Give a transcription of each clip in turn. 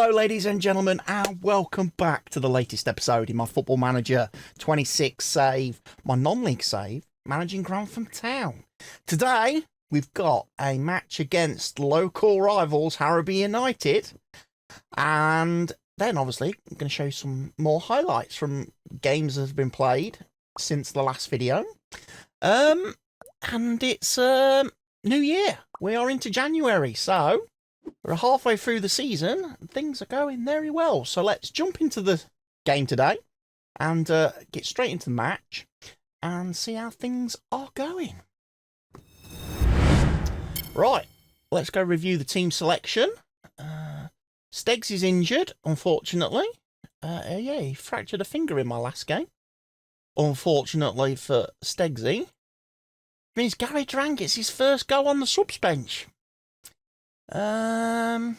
Hello ladies and gentlemen, and welcome back to the latest episode in my Football Manager 26 save, my non-league save, managing Grantham Town. Today we've got a match against local rivals Harrowby United, and then obviously I'm going to show you some more highlights from games that have been played since the last video. And it's New Year. We are into January, so we're halfway through the season. Things are going very well. So let's jump into the game today and get straight into the match and see how things are going. Right, let's go review the team selection. Steggs is injured, unfortunately. Yeah, he fractured a finger in my last game. Unfortunately for Steggsy. Means Gary Drang gets his first go on the subs bench. Harry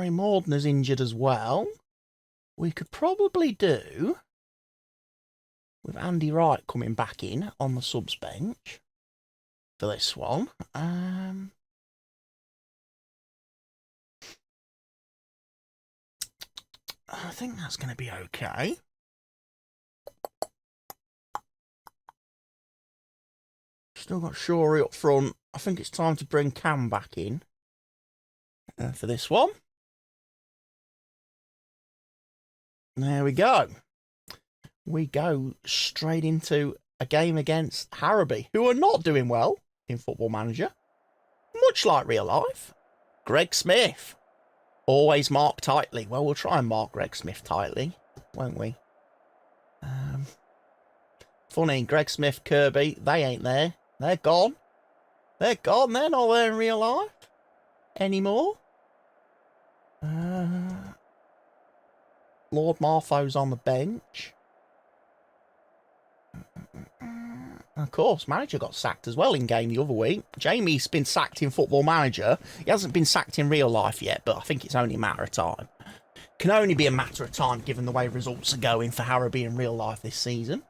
Mordner's injured as well. We could probably do with Andy Wright coming back in on the subs bench for this one. I think that's going to be okay. Still got Shorey up front. I think it's time to bring Cam back in for this one. There we go. We go straight into a game against Harrowby, who are not doing well in Football Manager, much like real life. Greg Smith, always marked tightly. Well, we'll try and mark Greg Smith tightly, won't we? Funny, Greg Smith, Kirby, they ain't there. They're gone. They're gone. They're not there in real life anymore. Lord Marfo's on the bench. Of course, manager got sacked as well in game the other week. Jamie's been sacked in Football Manager. He hasn't been sacked in real life yet, but I think it's only a matter of time. Can only be a matter of time given the way results are going for Harrowby in real life this season.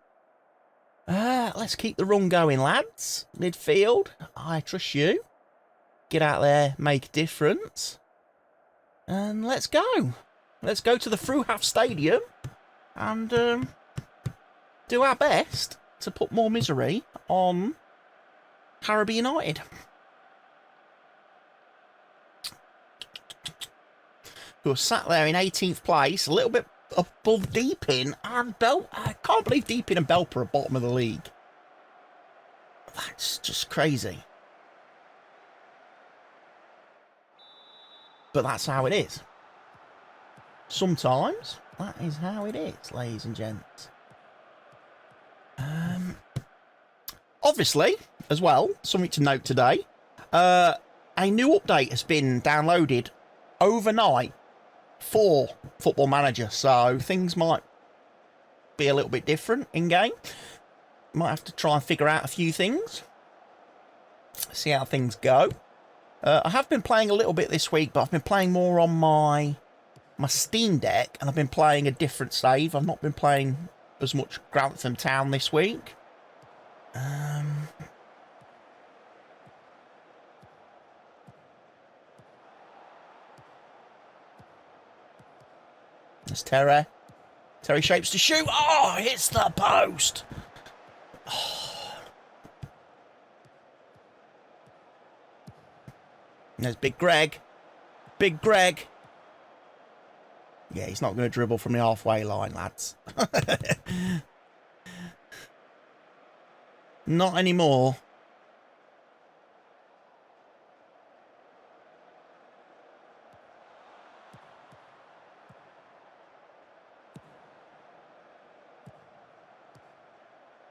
Let's keep the run going, lads. Midfield, I trust you. Get out there, make a difference. And let's go. Let's go to the Fruhalf Stadium and do our best to put more misery on Harrowby United. Who are sat there in 18th place, a little bit above Deepin and Bel. I can't believe Deepin and Belper are bottom of the league. That's just crazy. But that's how it is. Sometimes that is how it is, ladies and gents. Obviously, as well, something to note today. A new update has been downloaded overnight for Football Manager, so things might be a little bit different in game. Might have to try and figure out a few things, see how things go. I have been playing a little bit this week, but I've been playing more on my Steam Deck, and I've been playing a different save. I've not been playing as much Grantham Town this week. There's Terry. Terry shapes to shoot. Oh, hits the post. Oh. There's Big Greg. Big Greg. Yeah, he's not going to dribble from the halfway line, lads. Not anymore.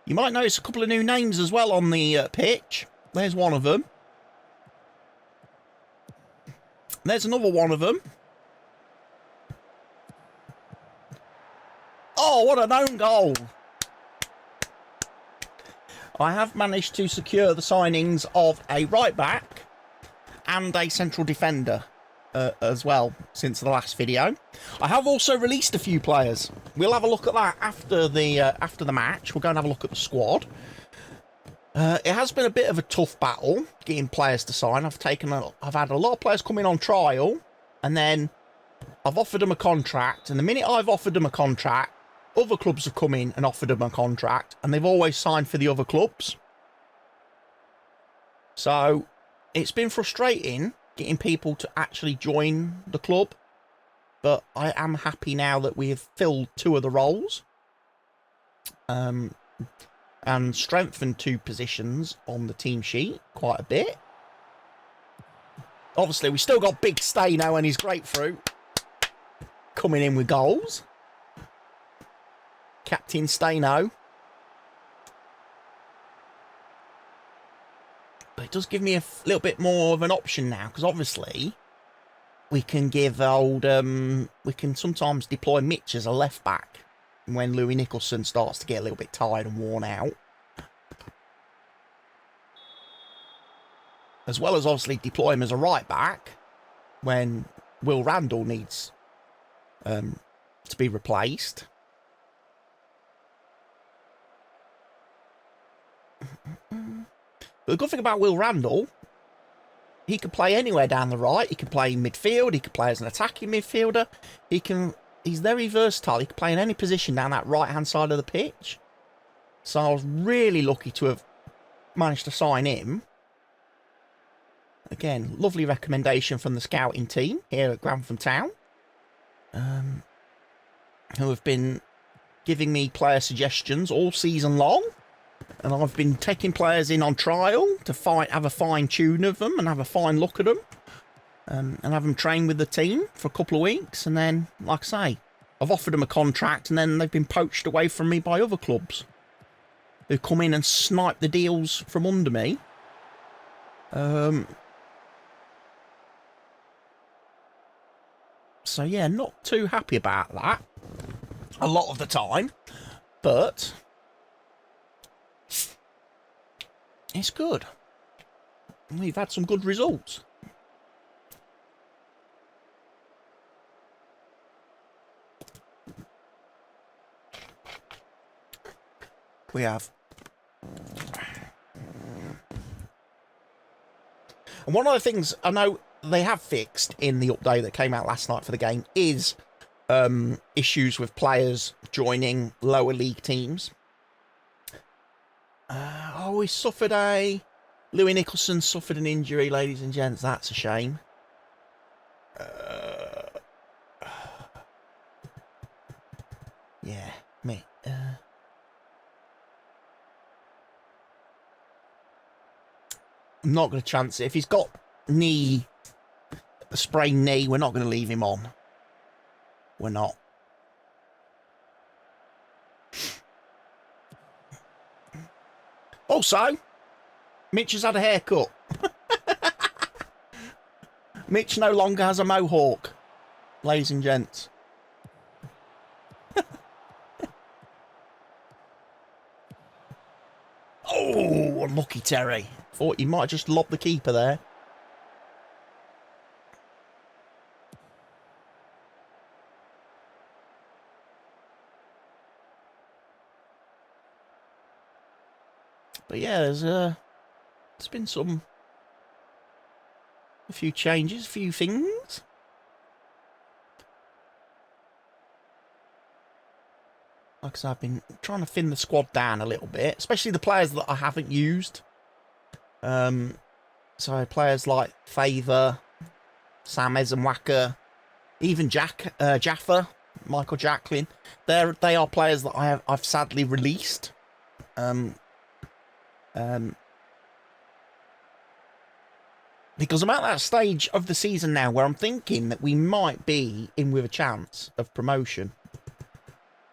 You might notice a couple of new names as well on the pitch. There's one of them. There's another one of them. Oh, what an own goal. I have managed to secure the signings of a right back and a central defender as well since the last video. I have also released a few players. We'll have a look at that after the match. We'll go and have a look at the squad. It has been a bit of a tough battle getting players to sign. I've had a lot of players come in on trial, and then I've offered them a contract. And the minute I've offered them a contract, other clubs have come in and offered them a contract, and they've always signed for the other clubs. So it's been frustrating getting people to actually join the club, but I am happy now that we have filled 2 of the roles. And strengthened 2 positions on the team sheet quite a bit. Obviously, we still got Big Staino and his grapefruit coming in with goals. Captain Staino. But it does give me a little bit more of an option now, because obviously we can give we can sometimes deploy Mitch as a left back when Louis Nicholson starts to get a little bit tired and worn out. As well as obviously deploy him as a right back when Will Randall needs to be replaced. But the good thing about Will Randall, he can play anywhere down the right. He can play in midfield. He can play as an attacking midfielder. He's very versatile. He can play in any position down that right-hand side of the pitch. So I was really lucky to have managed to sign him. Again, lovely recommendation from the scouting team here at Grantham Town, who have been giving me player suggestions all season long. And I've been taking players in on trial to have a fine tune of them and have a fine look at them. And have them train with the team for a couple of weeks. And then, like I say, I've offered them a contract, and then they've been poached away from me by other clubs who come in and snipe the deals from under me. So, yeah, not too happy about that a lot of the time. But it's good. We've had some good results. We have. And one of the things I know they have fixed in the update that came out last night for the game is issues with players joining lower league teams. We suffered Louis Nicholson suffered an injury, ladies and gents. That's a shame. Yeah, me. I'm not going to chance it. If he's got a sprained knee, we're not going to leave him on. We're not. Also, Mitch has had a haircut. Mitch no longer has a mohawk, ladies and gents. Oh, unlucky Terry. Thought he might have just lobbed the keeper there. But yeah, there's been a few changes, a few things. Like I said, I've been trying to thin the squad down a little bit, especially the players that I haven't used. So players like Favour, Sam Ezenwacker, even Jaffa, Michael Jacklin. They are players that I've sadly released. Because I'm at that stage of the season now where I'm thinking that we might be in with a chance of promotion.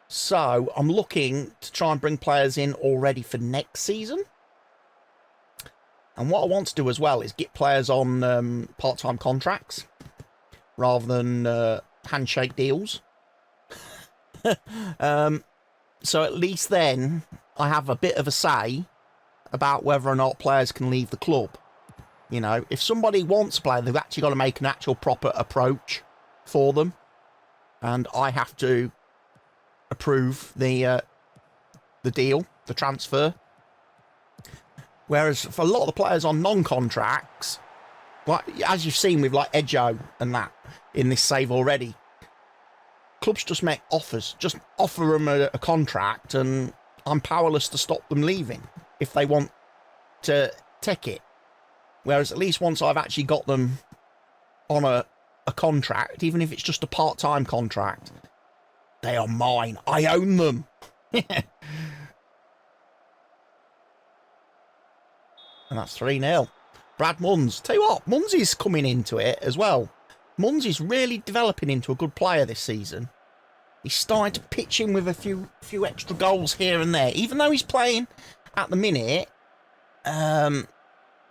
So I'm looking to try and bring players in already for next season. And what I want to do as well is get players on part-time contracts rather than handshake deals. So at least then I have a bit of a say about whether or not players can leave the club. You know, if somebody wants to play, they've actually got to make an actual proper approach for them. And I have to approve the deal, the transfer. Whereas for a lot of the players on non-contracts, like as you've seen with like Ejo and that in this save already, clubs just make offers, just offer them a contract, and I'm powerless to stop them leaving if they want to take it. Whereas at least once I've actually got them on a contract, even if it's just a part-time contract, they are mine. I own them. And that's 3-0. Brad Munns. Tell you what, Munsey's coming into it as well. Munsey's really developing into a good player this season. He's starting to pitch in with a few extra goals here and there. Even though he's playing at the minute in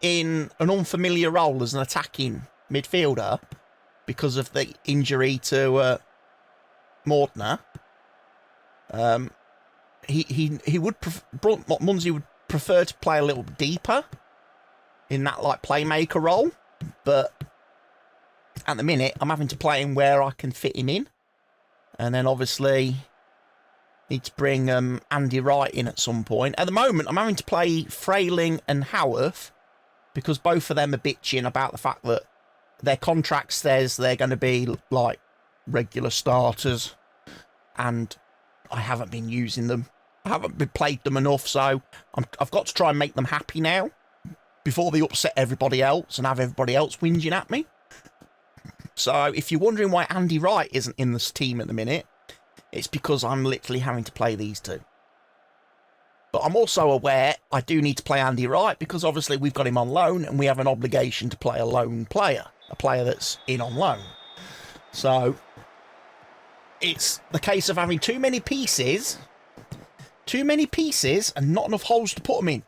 an unfamiliar role as an attacking midfielder because of the injury to Mordner. Munsey would prefer to play a little deeper in that like playmaker role, but at the minute I'm having to play him where I can fit him in, and then obviously need to bring Andy Wright in at some point. At the moment I'm having to play Frayling and Howarth because both of them are bitching about the fact that their contract says they're going to be like regular starters, and I haven't been using them. I haven't been played them enough, so I've got to try and make them happy now before they upset everybody else and have everybody else whinging at me. So if you're wondering why Andy Wright isn't in this team at the minute, it's because I'm literally having to play these two. But I'm also aware I do need to play Andy Wright because obviously we've got him on loan and we have an obligation to play a loan player, a player that's in on loan. So it's the case of having too many pieces and not enough holes to put them in.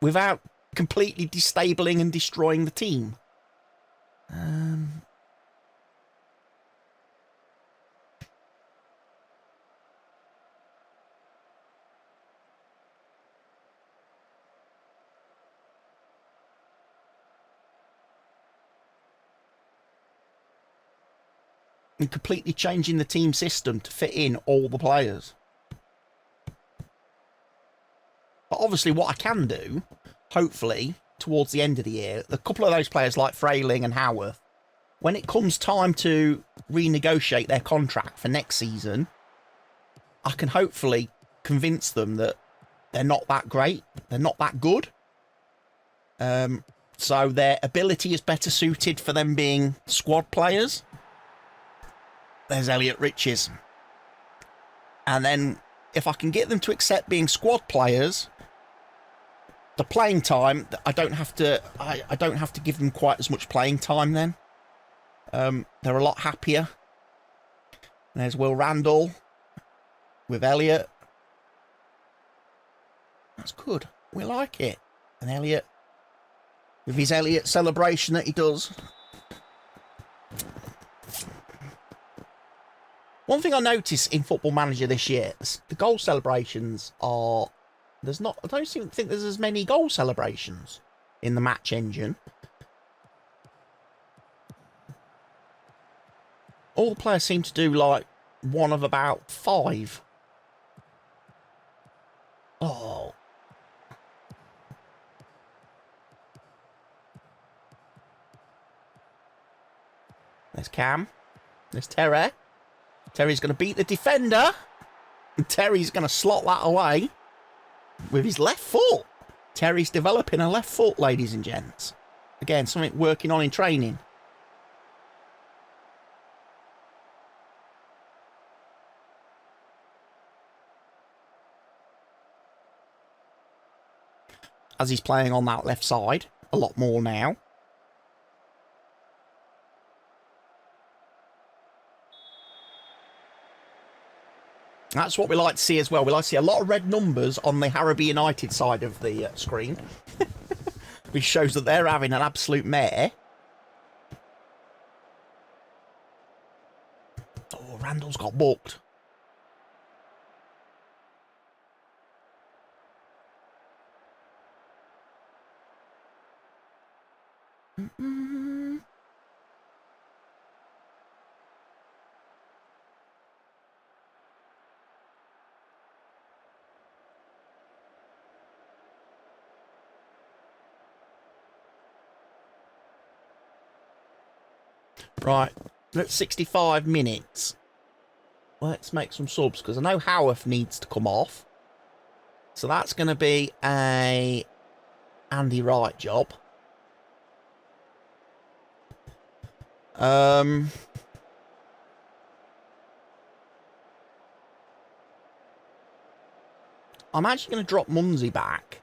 Without completely destabling and destroying the team. And completely changing the team system to fit in all the players. But obviously what I can do, hopefully, towards the end of the year, a couple of those players like Frayling and Howarth, when it comes time to renegotiate their contract for next season, I can hopefully convince them that they're not that great, they're not that good. So their ability is better suited for them being squad players. There's Elliot Riches. And then if I can get them to accept being squad players, the playing time, I don't have to give them quite as much playing time then. They're a lot happier. And there's Will Randall with Elliot. That's good. We like it. And Elliot, with his Elliot celebration that he does. One thing I noticed in Football Manager this year, the goal celebrations are... I don't think there's as many goal celebrations in the match engine. All the players seem to do like one of about 5. Oh. There's Cam. There's Terry. Terry's going to beat the defender. And Terry's going to slot that away with his left foot. Terry's developing a left foot, ladies and gents. Again, something working on in training. As he's playing on that left side a lot more now. That's what we like to see as well. We like to see a lot of red numbers on the Harrowby United side of the screen. Which shows that they're having an absolute mare. Oh, Randall's got booked. Right, we're at 65 minutes. Let's make some subs, because I know Howarth needs to come off. So that's going to be a Andy Wright job. I'm actually going to drop Munsey back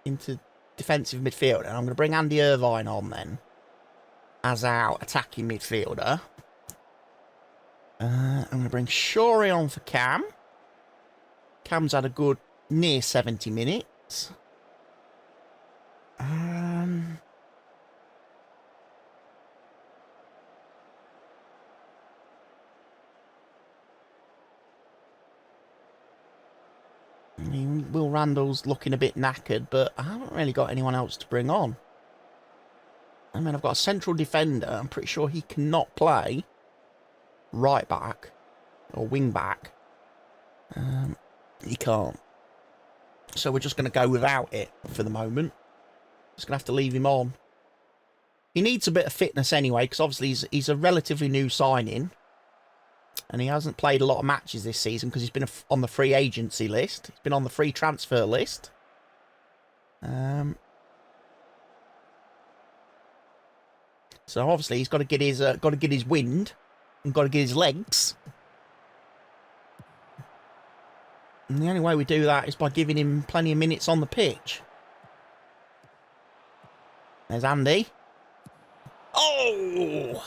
into defensive midfield, and I'm going to bring Andy Irvine on then as our attacking midfielder. I'm going to bring Shorey on for Cam. Cam's had a good near 70 minutes. Will Randall's looking a bit knackered, but I haven't really got anyone else to bring on. I mean, I've got a central defender. I'm pretty sure he cannot play right back or wing back. He can't. So we're just going to go without it for the moment. Just going to have to leave him on. He needs a bit of fitness anyway, because obviously he's a relatively new signing. And he hasn't played a lot of matches this season because he's been on the free agency list. He's been on the free transfer list. So obviously he's got to get his wind and got to get his legs. And the only way we do that is by giving him plenty of minutes on the pitch. There's Andy. Oh!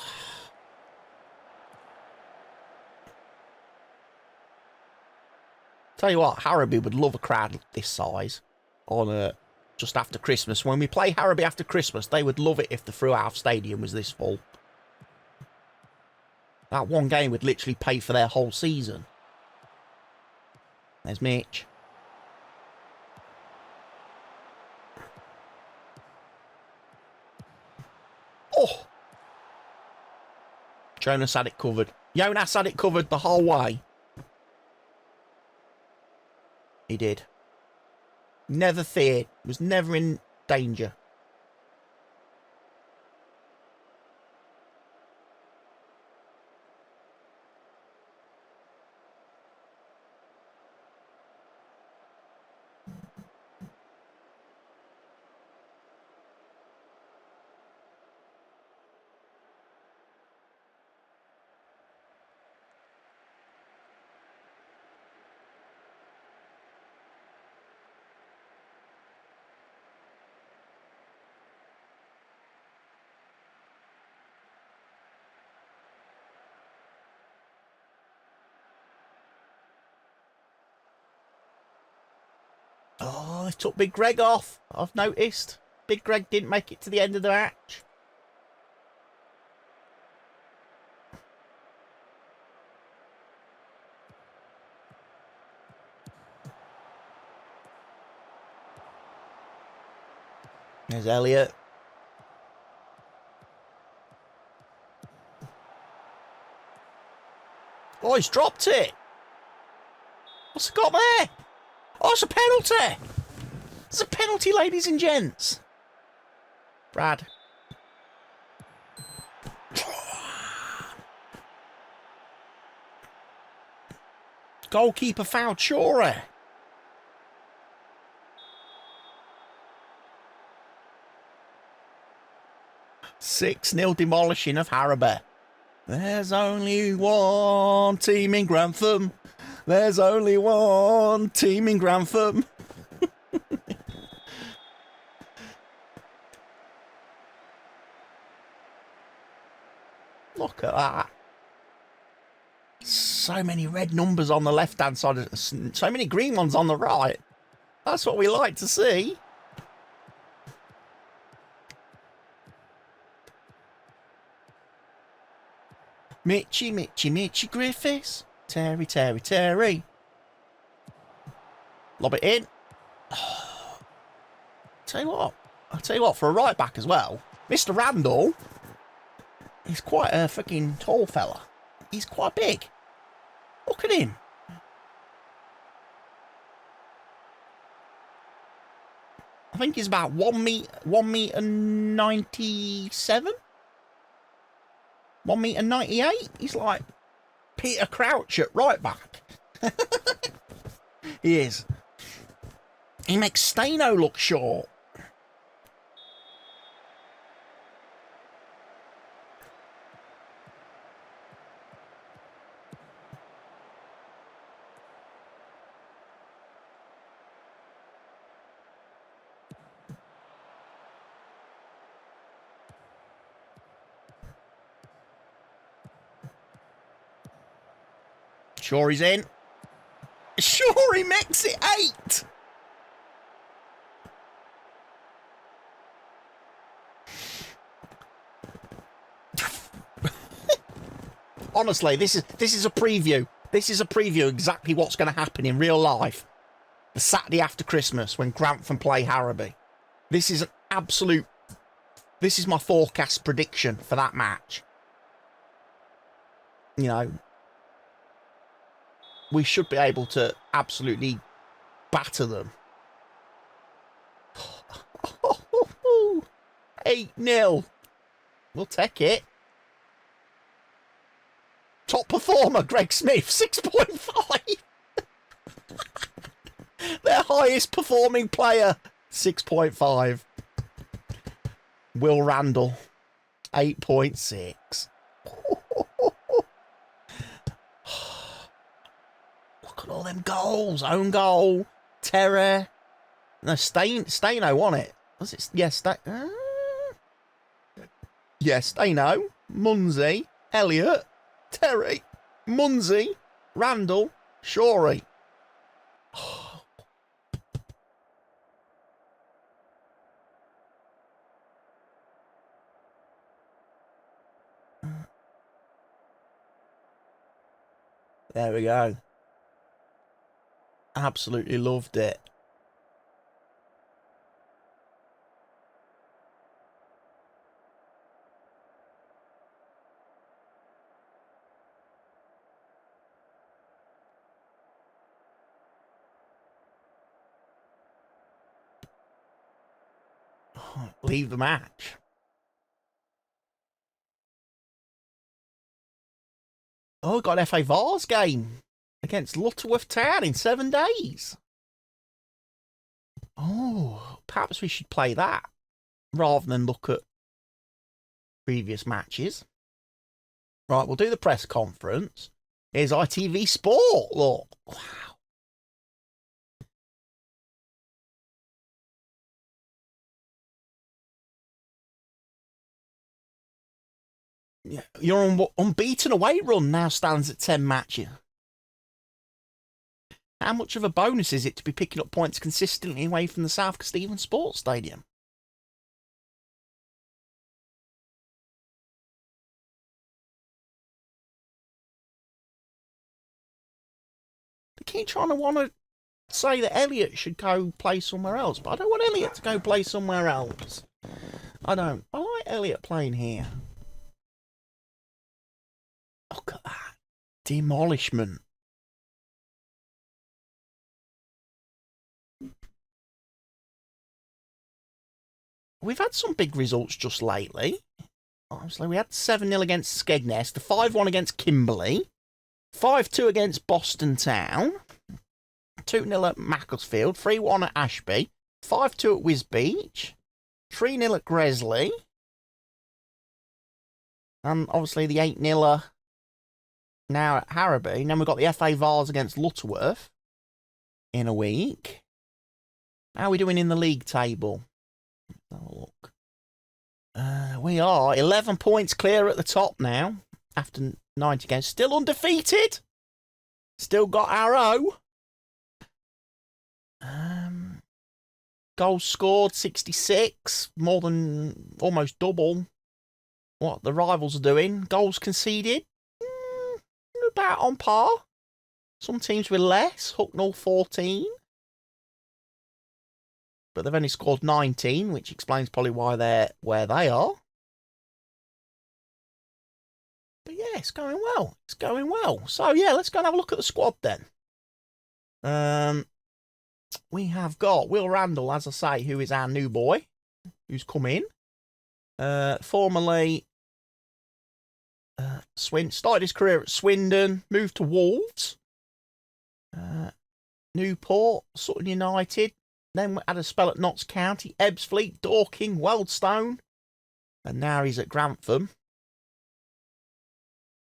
Tell you what, Harrowby would love a crowd this size on just after Christmas. When we play Harrowby after Christmas, they would love it if the throughout stadium was this full. That one game would literally pay for their whole season. There's Mitch. Oh! Jonas had it covered. Jonas had it covered the whole way. He did. Never feared. Was never in danger. Oh, they took Big Greg off. I've noticed. Big Greg didn't make it to the end of the match. There's Elliot. Oh, he's dropped it. What's it got there? Oh, it's a penalty. It's a penalty, ladies and gents. Brad. Goalkeeper fouled Shorey. "6-0 demolishing of Harrowby. There's only one team in Grantham. There's only one team in Grantham." Look at that. So many red numbers on the left-hand side. So many green ones on the right. That's what we like to see. Mitchy Griffiths. Terry. Lob it in. Oh. I'll tell you what, for a right back as well, Mr. Randall, he's quite a freaking tall fella. He's quite big. Look at him. I think he's about 1 meter 97. 1 metre 98. He's like Peter Crouch at right back. He is. He makes Staino look short. Sure he's in. Sure he makes it 8. Honestly, this is a preview. This is a preview exactly what's going to happen in real life. The Saturday after Christmas when Grantham play Harrowby. This is an absolute... This is my forecast prediction for that match. You know, we should be able to absolutely batter them. 8-0. We'll take it. Top performer, Greg Smith, 6.5. Their highest performing player, 6.5. Will Randall, 8.6. Look at all them goals. Own goal, Terry. No, Staino won it. Was it? Yes, yes, Staino, Munsey, Elliott, Terry, Munsey, Randall, Shorey. There we go. Absolutely loved it. Leave the match. Oh, got an FA Vars game against Lutterworth Town in 7 days. Oh, perhaps we should play that rather than look at previous matches. Right, we'll do the press conference. Here's ITV Sport. Look, wow. Yeah, your unbeaten away run now stands at 10 matches. How much of a bonus is it to be picking up points consistently away from the South Stephen Sports Stadium? They keep trying to want to say that Elliott should go play somewhere else, but I don't want Elliott to go play somewhere else. I don't. I like Elliott playing here. Look at that. Demolishment. We've had some big results just lately. Obviously, we had 7-0 against Skegness, the 5-1 against Kimberley, 5-2 against Boston Town, 2-0 at Macclesfield, 3-1 at Ashby, 5-2 at Wisbech, 3-0 at Gresley, and obviously the 8-0 now at Harrowby. And then we've got the FA Vars against Lutterworth in a week. How are we doing in the league table? Let's have a look. We are 11 points clear at the top now after 90 games. Still undefeated. Still got our O. Goals scored 66, more than almost double what the rivals are doing. Goals conceded, about on par. Some teams with less. Hucknall 14. But they've only scored 19, which explains probably why they're where they are. But yeah, it's going well. It's going well. So yeah, let's go and have a look at the squad then. We have got Will Randall, as I say, who is our new boy, who's come in. Formerly Started his career at Swindon, moved to Wolves, Newport, Sutton United, then had a spell at Notts County, Ebbsfleet, Dorking, Wealdstone, and now he's at Grantham.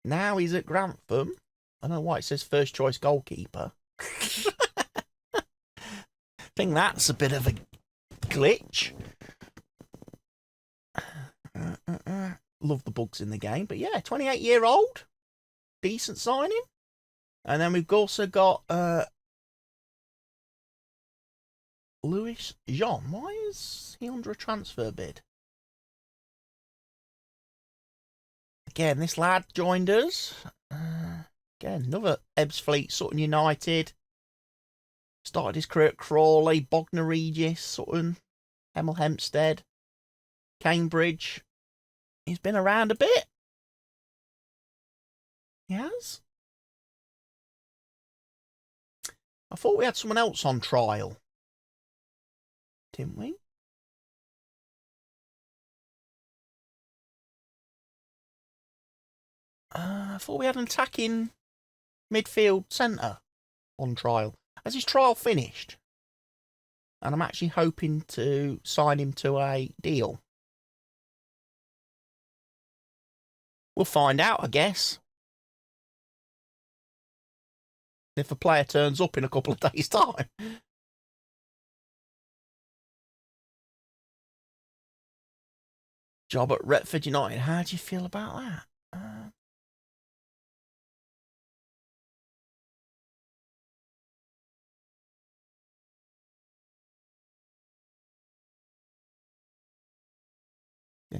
I don't know why it says first choice goalkeeper. I think that's a bit of a glitch. Love the bugs in the game, but yeah, 28-year-old, decent signing. And then we've also got Louis Jean. Why is he under a transfer bid? Again, this lad joined us. Again, another Ebbsfleet, Sutton United. Started his career at Crawley, Bognor Regis, Sutton, Hemel Hempstead, Cambridge. He's been around a bit. He has. I thought we had someone else on trial. Didn't we? I thought we had an attacking midfield centre on trial. Has his trial finished? And I'm actually hoping to sign him to a deal. We'll find out, I guess. If a player turns up in a couple of days' time. Job at Retford United. How do you feel about that?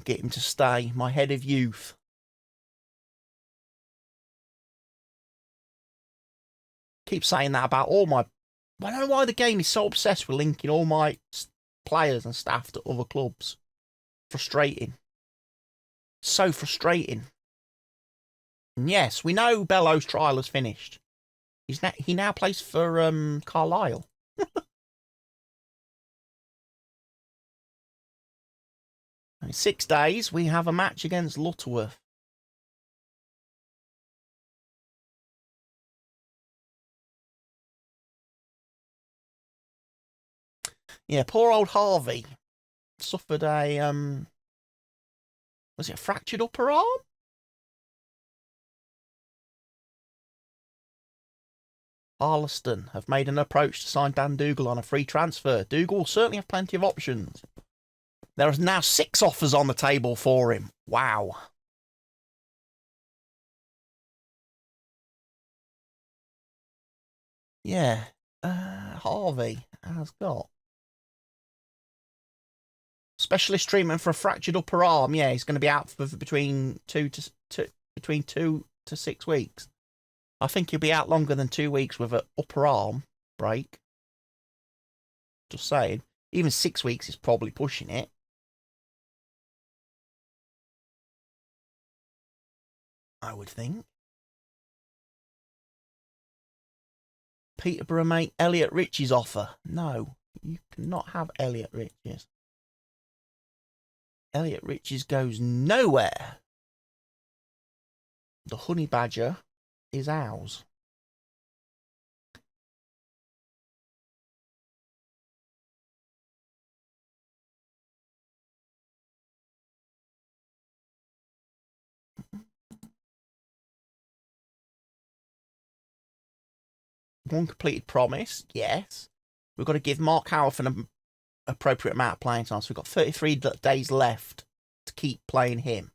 Get him to stay. My head of youth. Keep saying that about all my... I don't know why the game is so obsessed with linking all my players and staff to other clubs. Frustrating. So frustrating. And yes, we know Bellows' trial has finished. He now plays for Carlisle. In 6 days, we have a match against Lutterworth. Yeah, poor old Harvey suffered a was it a fractured upper arm? Harleston have made an approach to sign Dan Dougal on a free transfer. Dougal will certainly have plenty of options. There are now 6 offers on the table for him. Wow. Yeah, Harvey has got specialist treatment for a fractured upper arm. Yeah, he's going to be out for between 2 to 6 weeks. I think he'll be out longer than 2 weeks with an upper arm break. Just saying. Even 6 weeks is probably pushing it. I would think. Peterborough mate Elliot Richie's offer. No, you cannot have Elliot Richie's. Elliot Richie's goes nowhere. The Honey Badger is ours. One completed promise, yes. We've got to give Mark Howarth an appropriate amount of playing time. So we've got 33 days left to keep playing him.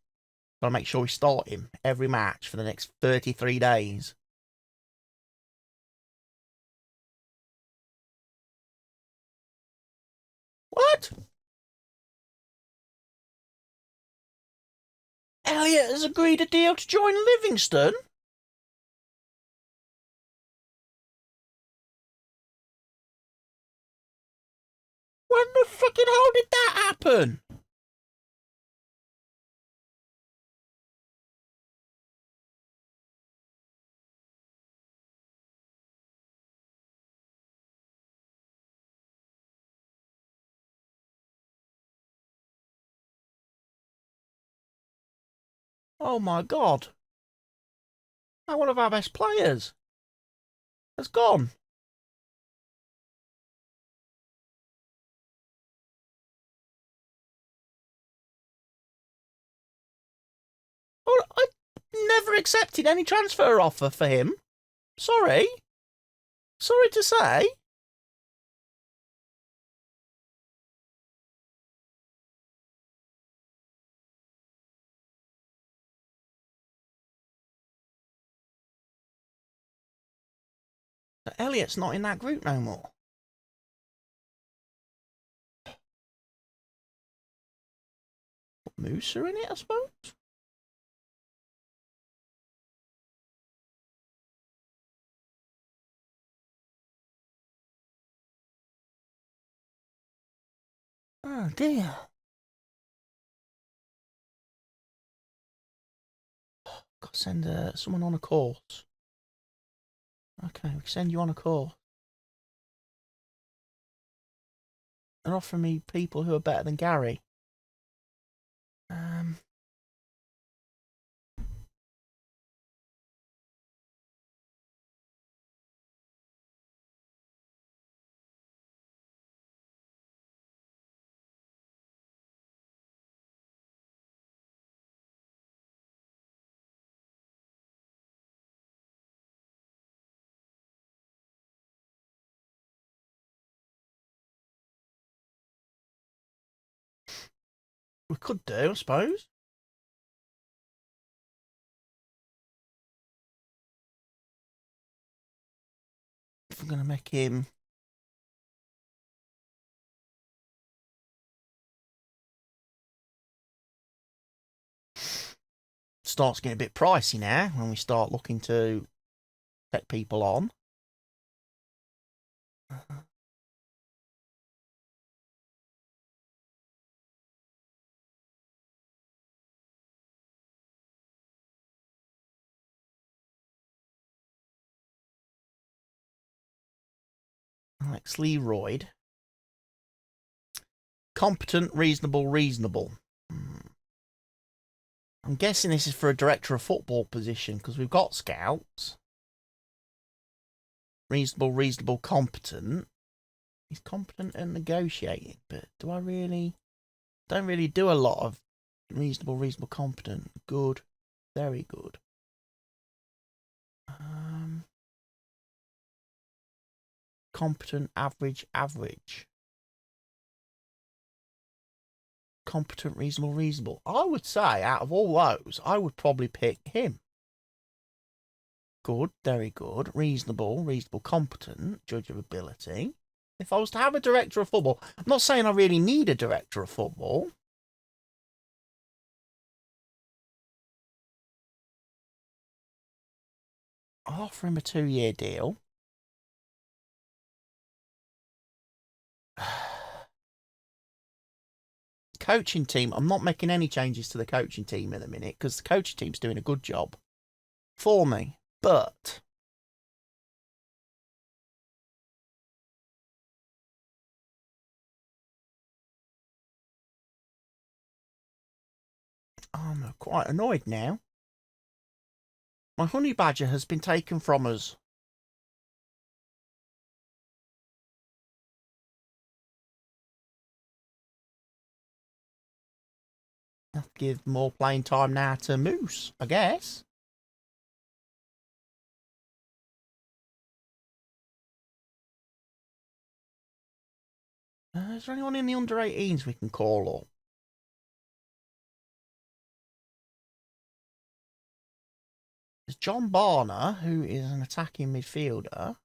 Got to make sure we start him every match for the next 33 days. What? Elliot has agreed a deal to join Livingston? When the fucking hell did that happen? Oh my god. Now one of our best players has gone. Well, I never accepted any transfer offer for him. Sorry. Sorry to say. Elliot's not in that group no more. Put Musa in it, I suppose. Oh dear. Got to send someone on a course. Okay, we send you on a course. They're offering me people who are better than Gary. We could do, I suppose. If we're going to make him... Starts getting a bit pricey now when we start looking to take people on. Alex Leroyd. Competent, reasonable. I'm guessing this is for a director of football position because we've got scouts. Reasonable, competent. He's competent at negotiating, but do I really... Don't really do a lot of reasonable, competent. Good. Very good. Competent, average. Competent, reasonable. I would say, out of all those, I would probably pick him. Good, very good. Reasonable, competent, judge of ability. If I was to have a director of football, I'm not saying I really need a director of football. I'll offer him a 2-year deal. Coaching team, I'm not making any changes to the coaching team in a minute because the coaching team's doing a good job for me. But I'm quite annoyed now. My honey badger has been taken from us. Have to give more playing time now to Moose, I guess. Is there anyone in the under 18s we can call up? There's John Barner, who is an attacking midfielder.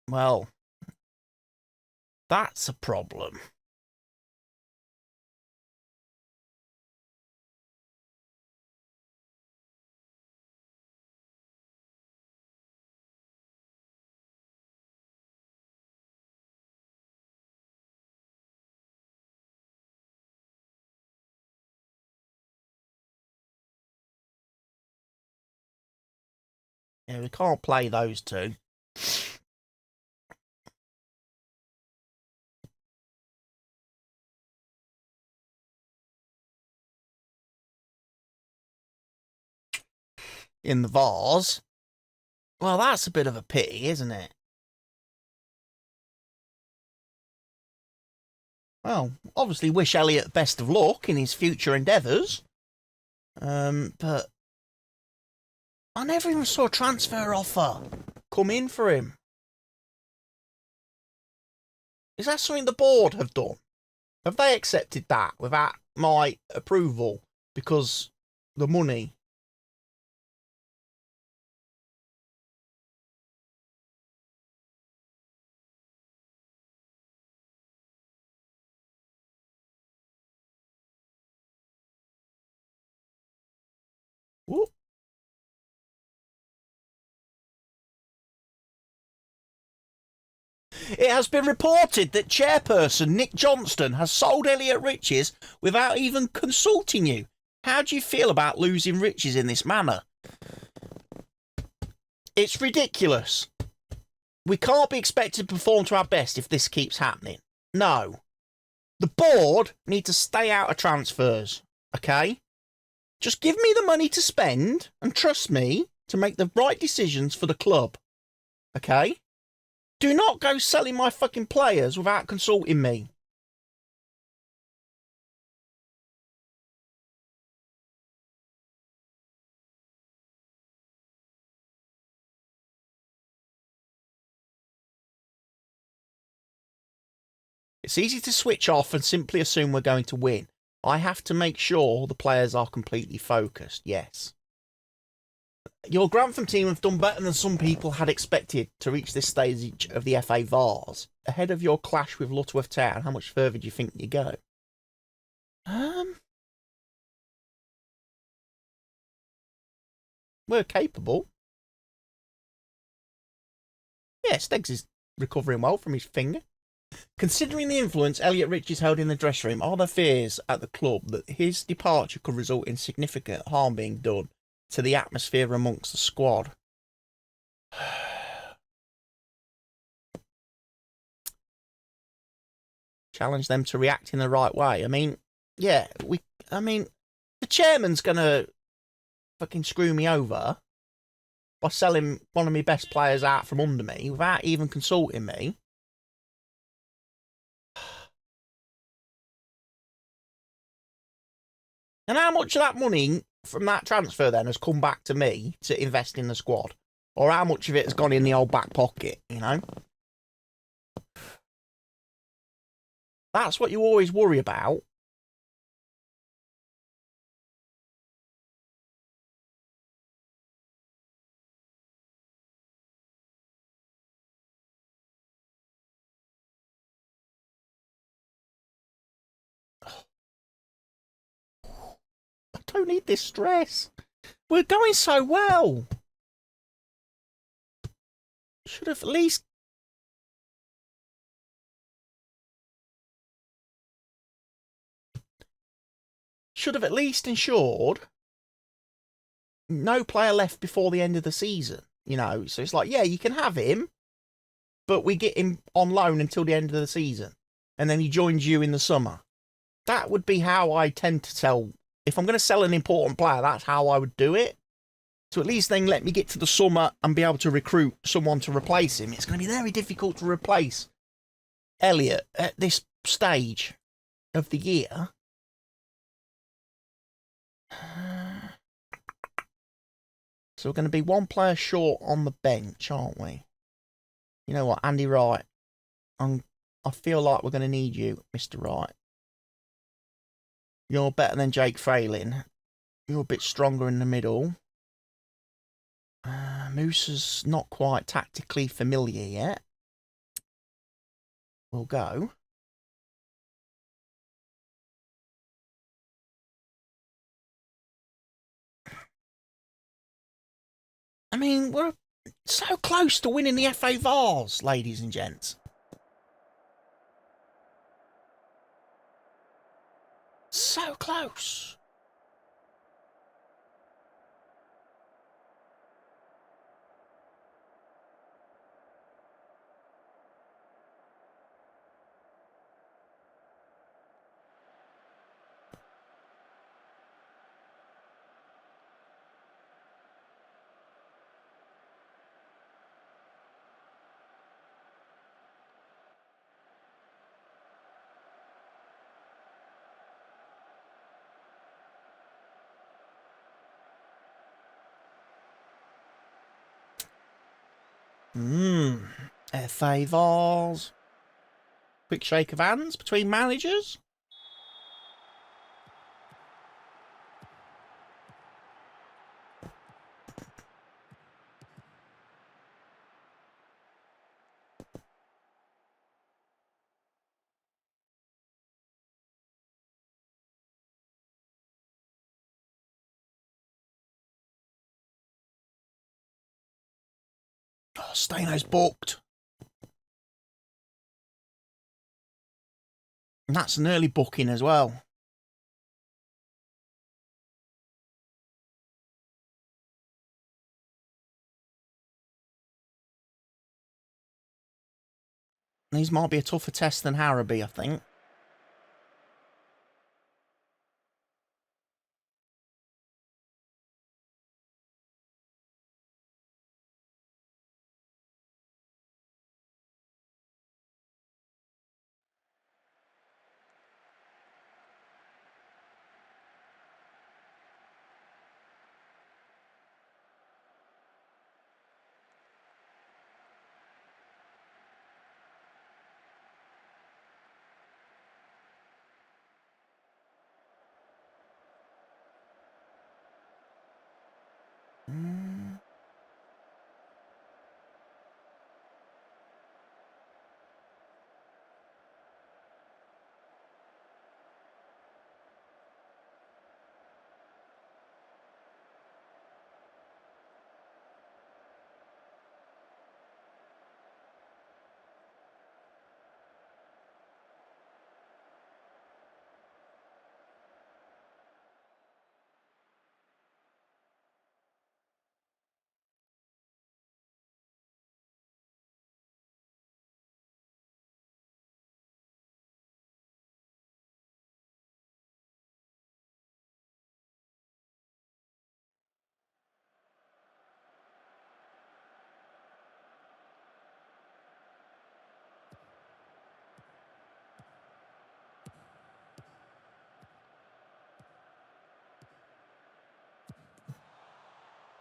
Well, that's a problem. Yeah, we can't play those two. In the vase. Well, that's a bit of a pity, isn't it? Well, obviously wish Elliot best of luck in his future endeavours. But I never even saw a transfer offer come in for him. Is that something the board have done? Have they accepted that without my approval? Because the money. Whoop. It has been reported that chairperson Nick Johnston has sold Elliot Riches without even consulting you. How do you feel about losing Riches in this manner? It's ridiculous. We can't be expected to perform to our best if this keeps happening. No. The board need to stay out of transfers, okay? Just give me the money to spend and trust me to make the right decisions for the club, okay? Do not go selling my fucking players without consulting me. It's easy to switch off and simply assume we're going to win. I have to make sure the players are completely focused, yes. Your Grantham team have done better than some people had expected to reach this stage of the FA Vars. Ahead of your clash with Lutterworth Town, how much further do you think you go? We're capable. Yeah, Steggs is recovering well from his finger. Considering the influence Elliot Riches held in the dressing room, are there fears at the club that his departure could result in significant harm being done to the atmosphere amongst the squad? Challenge them to react in the right way. I mean, yeah, the chairman's gonna fucking screw me over by selling one of my best players out from under me without even consulting me. And how much of that money from that transfer then has come back to me to invest in the squad? Or how much of it has gone in the old back pocket, you know? That's what you always worry about. I don't need this stress. We're going so well. Should have at least... Should have at least ensured no player left before the end of the season, you know? So it's like, yeah, you can have him, but we get him on loan until the end of the season. And then he joins you in the summer. That would be how I tend to sell. If I'm going to sell an important player, that's how I would do it. So at least then let me get to the summer and be able to recruit someone to replace him. It's going to be very difficult to replace Elliot at this stage of the year. So we're going to be one player short on the bench, aren't we? You know what, Andy Wright? I feel like we're going to need you, Mr. Wright. You're better than Jake Frayling. You're a bit stronger in the middle. Moosa's not quite tactically familiar yet. We'll go. I mean, we're so close to winning the FA Vars, ladies and gents. So close. FA Vars. Quick shake of hands between managers. Oh, Stano's booked. And that's an early booking as well. These might be a tougher test than Harrowby, I think.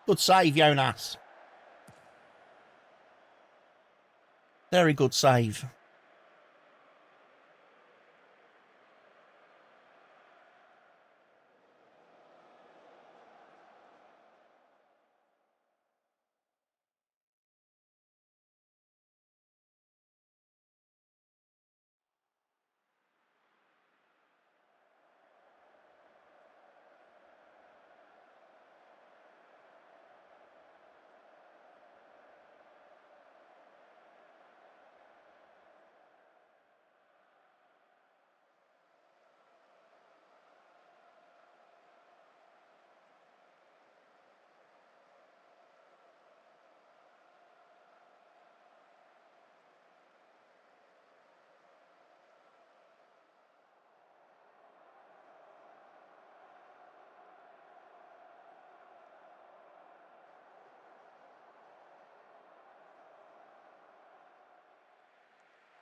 Good save, Jonas. Very good save.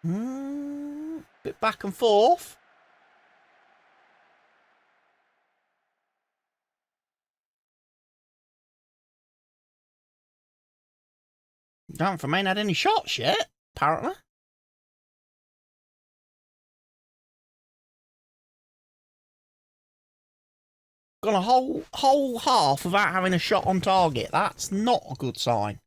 Bit back and forth. Grantham ain't had any shots yet, apparently. Gone a whole half without having a shot on target. That's not a good sign.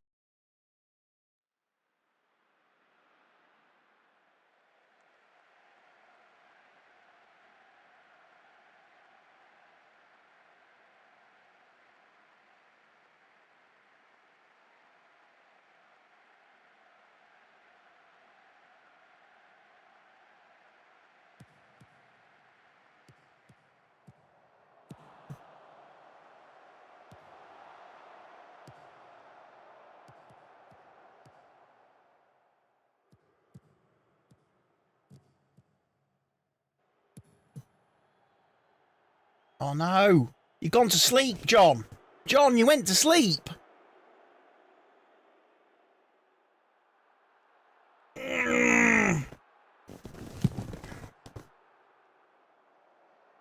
Oh no, you've gone to sleep, John. John, you went to sleep.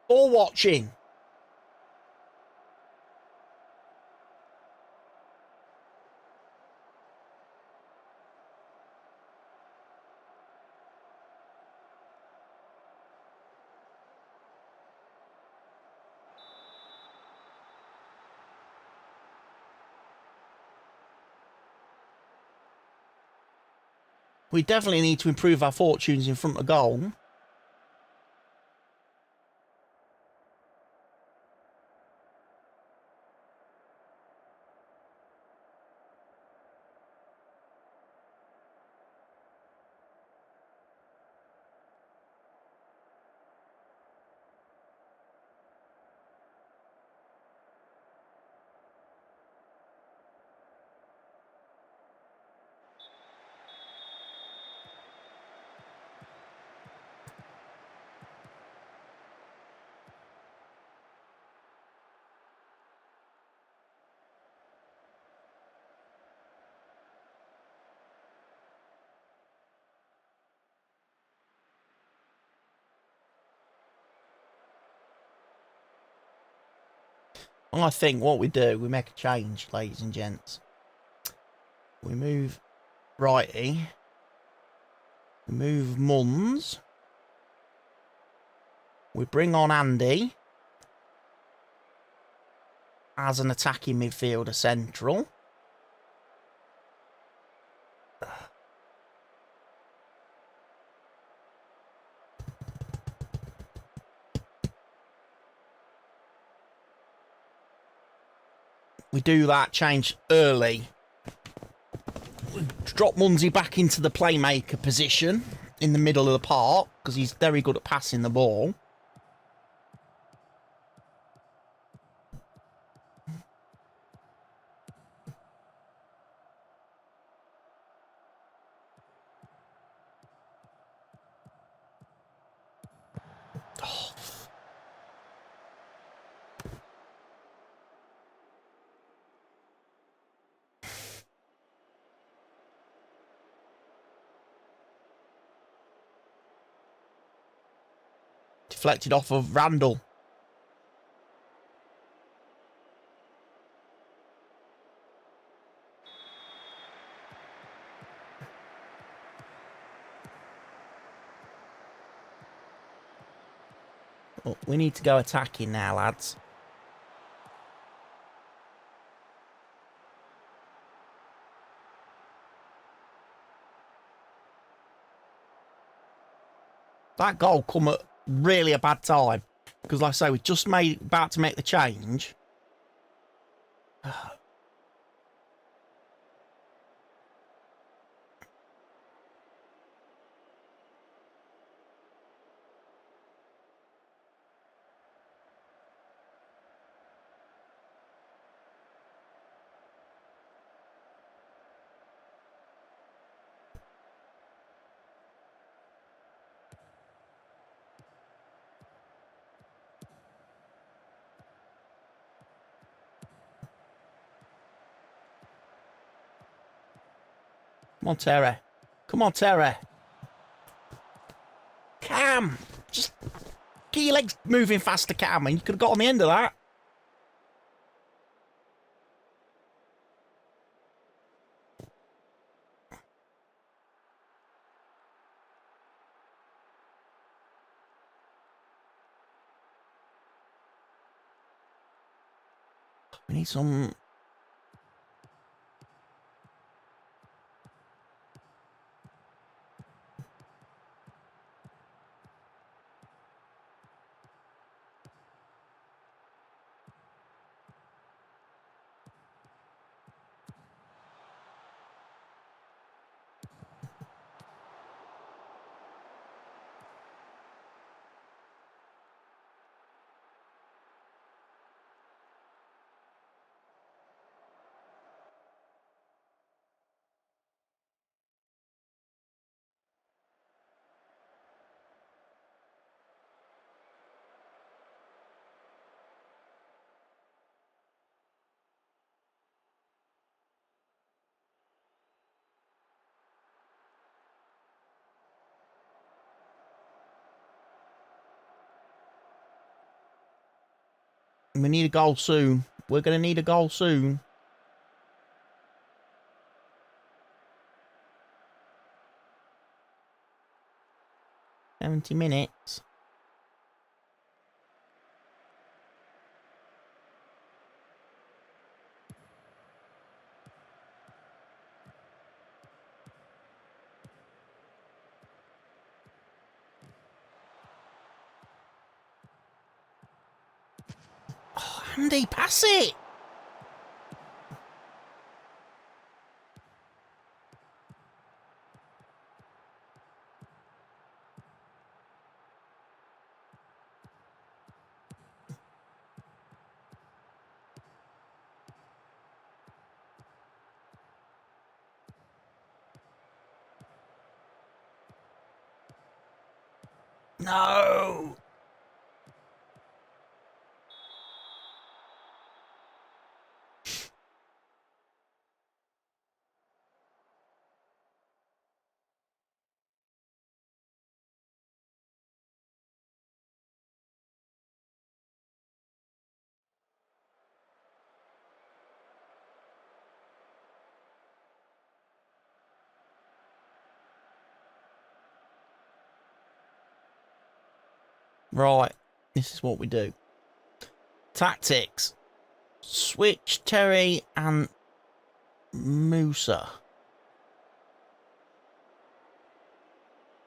Or watching. We definitely need to improve our fortunes in front of goal. I think what we do, we make a change, ladies and gents. We move righty. We move Munns. We bring on Andy as an attacking midfielder central. We do that change early. We drop Munsey back into the playmaker position in the middle of the park because he's very good at passing the ball. Oh. Deflected off of Randall. Oh, we need to go attacking now, lads. That goal come at really a bad time. Because like I say, we just about to make the change. Come on, Terry. Come on, Terry. Cam! Just get your legs moving faster, Cam, and you could have got on the end of that. We need some... We need a goal soon. We're going to need a goal soon. "70 minutes. Andy, pass it. No. Right, this is what we do. Tactics. Switch Terry and Musa.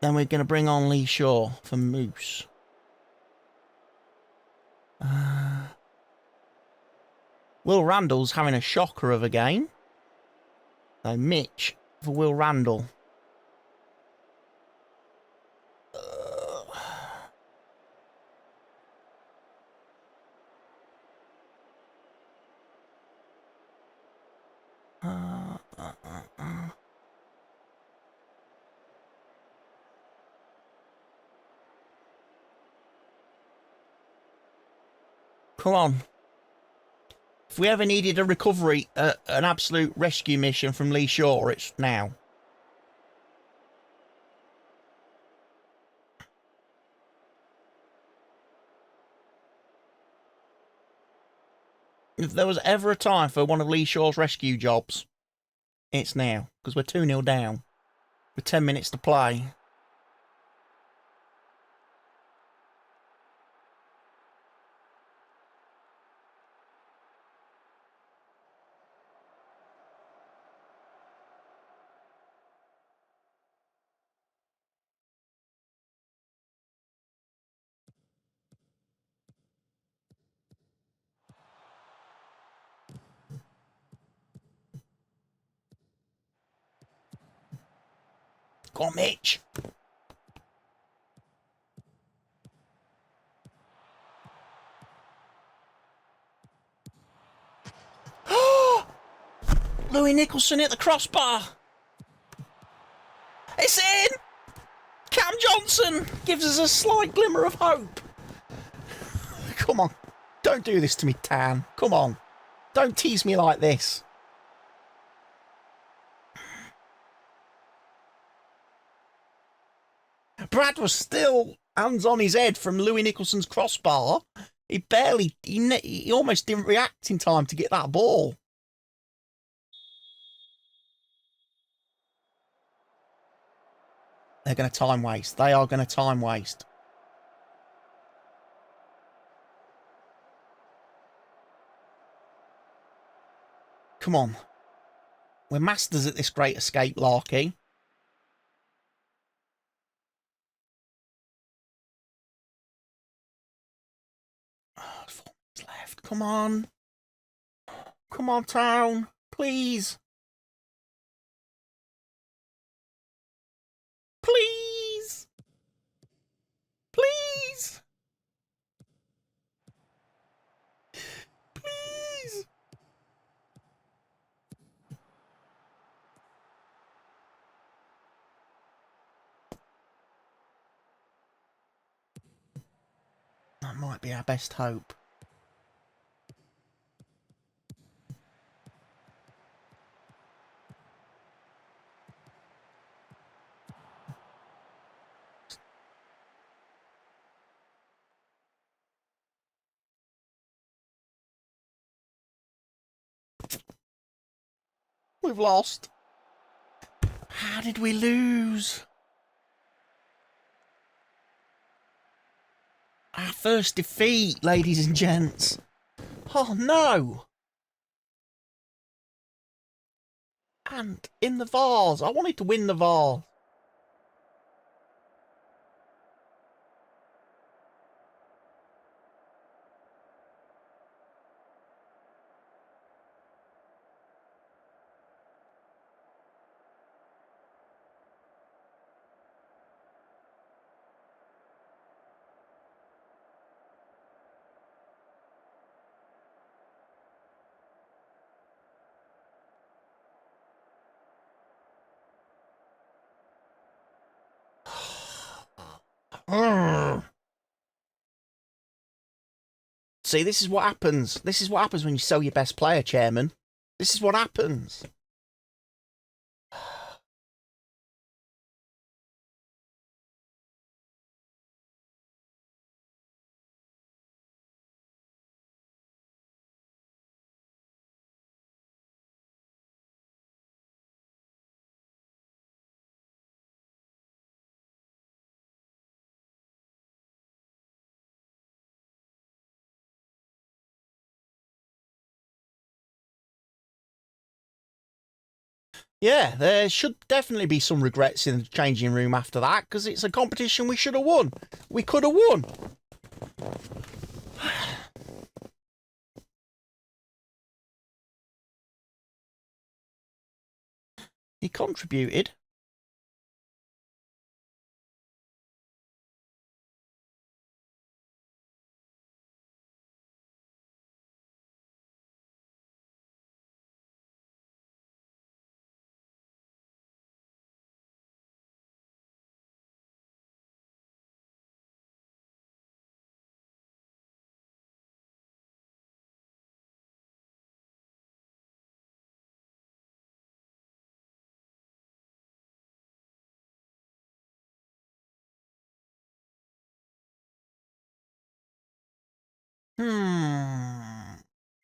Then we're going to bring on Lee Shaw for Moose. Will Randall's having a shocker of a game. So Mitch for Will Randall. Come on. If we ever needed a recovery, an absolute rescue mission from Lee Shaw, it's now. If there was ever a time for one of Lee Shaw's rescue jobs, it's now. Because we're 2-0 down. With 10 minutes to play. Go on, Mitch. Louis Nicholson hit the crossbar. It's in. Cam Johnson gives us a slight glimmer of hope. Come on. Don't do this to me, Tan. Come on. Don't tease me like this. Brad was still hands on his head from Louis Nicholson's crossbar. He almost didn't react in time to get that ball. They're going to time waste. They are going to time waste. Come on. We're masters at this great escape, Larky. Oh, 4 minutes left. Come on. Come on, Town. Please. Please. Please. Please. That might be our best hope. We've lost. How did we lose? Our first defeat, ladies and gents. Oh, no. And in the Vars. I wanted to win the Vars. Urgh. See, this is what happens. This is what happens when you sell your best player, Chairman. This is what happens. Yeah, there should definitely be some regrets in the changing room after that, because it's a competition we should have won. We could have won. He contributed.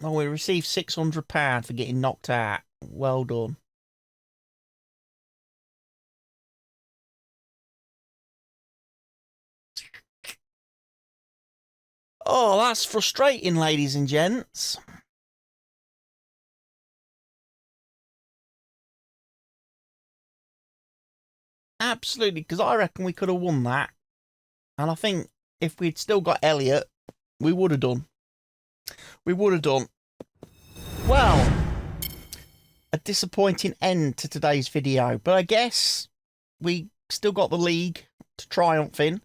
Oh, we received £600 for getting knocked out. Well done. Oh, that's frustrating, ladies and gents. Absolutely, because I reckon we could have won that. And I think if we'd still got Elliot, we would have done. We would have done. Well, a disappointing end to today's video. But I guess we still got the league to triumph in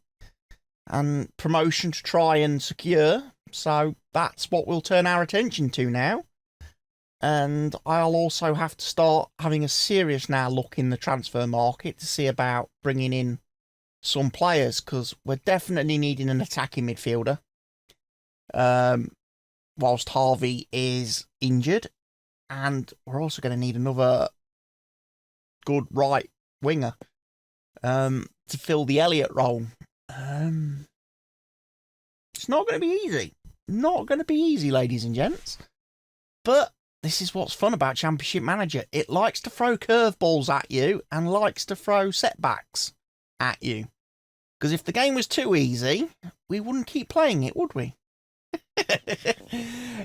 and promotion to try and secure. So that's what we'll turn our attention to now. And I'll also have to start having a serious now look in the transfer market to see about bringing in some players, because we're definitely needing an attacking midfielder. Whilst Harvey is injured, and we're also going to need another good right winger to fill the Elliott role. It's not going to be easy. Not going to be easy, ladies and gents. But this is what's fun about Championship Manager. It likes to throw curveballs at you and likes to throw setbacks at you. Because if the game was too easy, we wouldn't keep playing it, would we?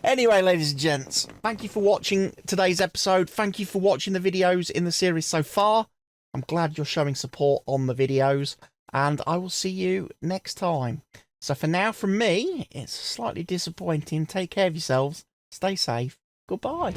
Anyway, ladies and gents, thank you for watching today's episode. Thank you for watching the videos in the series so far. I'm glad you're showing support on the videos, and I will see you next time. So for now, from me, it's slightly disappointing. Take care of yourselves. Stay safe. Goodbye.